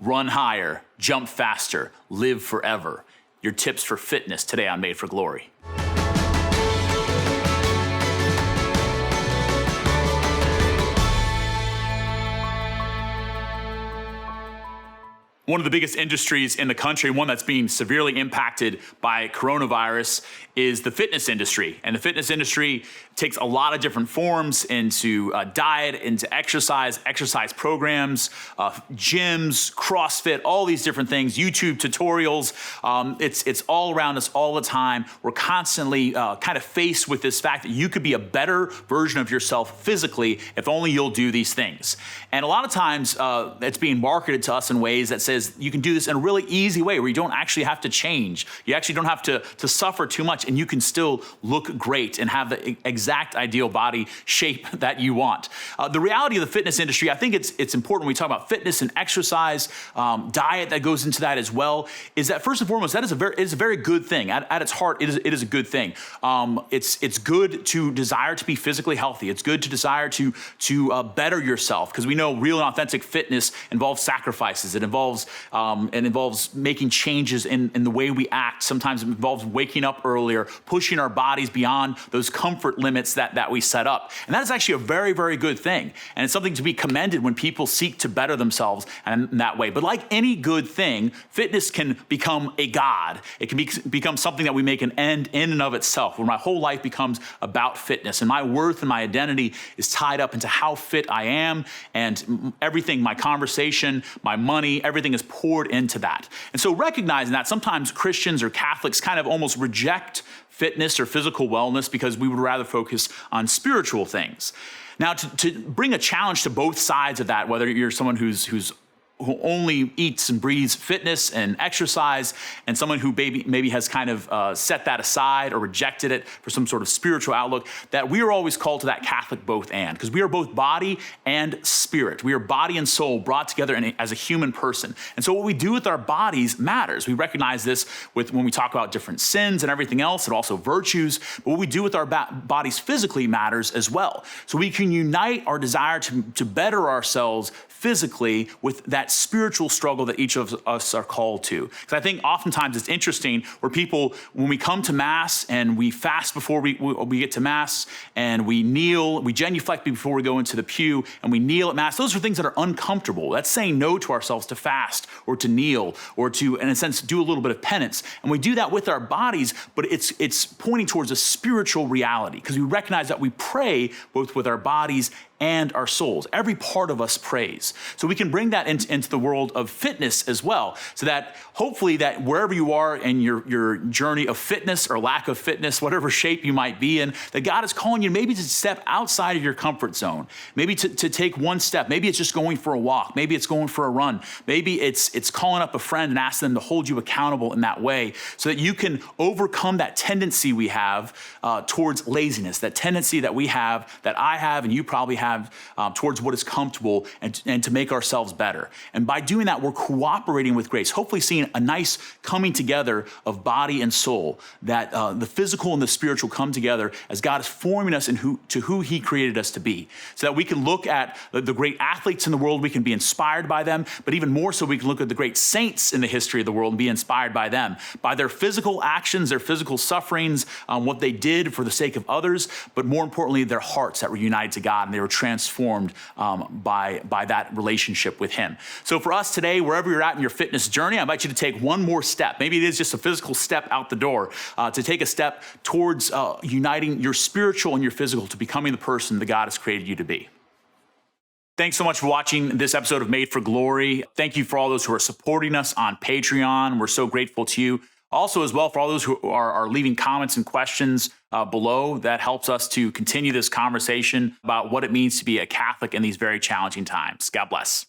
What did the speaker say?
run higher, jump faster, live forever. Your tips for fitness today on Made for Glory. One of the biggest industries in the country, one that's being severely impacted by coronavirus, is the fitness industry. And the fitness industry takes a lot of different forms into diet, into exercise programs, gyms, CrossFit, all these different things, YouTube tutorials. It's all around us all the time. We're constantly kind of faced with this fact that you could be a better version of yourself physically if only you'll do these things. And a lot of times it's being marketed to us in ways that says you can do this in a really easy way where you don't actually have to change. You actually don't have to suffer too much, and you can still look great and have the exact ideal body shape that you want. The reality of the fitness industry, I think it's important when we talk about fitness and exercise, diet that goes into that as well, is that first and foremost, that is a very good thing. At its heart, it is a good thing. It's good to desire to be physically healthy. It's good to desire to better yourself, because we know real and authentic fitness involves sacrifices. It involves making changes in the way we act. Sometimes it involves waking up earlier, pushing our bodies beyond those comfort limits that we set up. And that is actually a very, very good thing. And it's something to be commended when people seek to better themselves in that way. But like any good thing, fitness can become a god. It can become something that we make an end in and of itself, where my whole life becomes about fitness. And my worth and my identity is tied up into how fit I am, and everything, my conversation, my money, everything is poured into that. And so recognizing that, sometimes Christians or Catholics kind of almost reject fitness or physical wellness because we would rather focus on spiritual things. Now, to bring a challenge to both sides of that, whether you're someone who only eats and breathes fitness and exercise, and someone who maybe has kind of set that aside or rejected it for some sort of spiritual outlook, that we are always called to that Catholic both and, because we are both body and spirit. We are body and soul brought together as a human person. And so what we do with our bodies matters. We recognize this when we talk about different sins and everything else, and also virtues, but what we do with our bodies physically matters as well. So we can unite our desire to better ourselves physically with that spiritual struggle that each of us are called to. Because I think oftentimes it's interesting where people, when we come to Mass and we fast before we get to Mass, and we kneel, we genuflect before we go into the pew, and we kneel at Mass, those are things that are uncomfortable. That's saying no to ourselves to fast or to kneel or to, in a sense, do a little bit of penance. And we do that with our bodies, but it's pointing towards a spiritual reality, because we recognize that we pray both with our bodies and our souls. Every part of us prays. So we can bring that into the world of fitness as well, so that hopefully that wherever you are in your journey of fitness or lack of fitness, whatever shape you might be in, that God is calling you maybe to step outside of your comfort zone, maybe to take one step. Maybe it's just going for a walk. Maybe it's going for a run. Maybe it's calling up a friend and asking them to hold you accountable in that way, so that you can overcome that tendency we have towards laziness, that tendency that we have, that I have and you probably have, towards what is comfortable and to make ourselves better. And by doing that, we're cooperating with grace, hopefully seeing a nice coming together of body and soul, that the physical and the spiritual come together as God is forming us to who he created us to be, so that we can look at the great athletes in the world, we can be inspired by them, but even more so we can look at the great saints in the history of the world and be inspired by them, by their physical actions, their physical sufferings, what they did for the sake of others, but more importantly, their hearts that were united to God and they were transformed by that relationship with him. So for us today, wherever you're at in your fitness journey, I invite you to take one more step. Maybe it is just a physical step out the door, to take a step towards uniting your spiritual and your physical to becoming the person that God has created you to be. Thanks so much for watching this episode of Made for Glory. Thank you for all those who are supporting us on Patreon. We're so grateful to you. Also, as well, for all those who are leaving comments and questions below, that helps us to continue this conversation about what it means to be a Catholic in these very challenging times. God bless.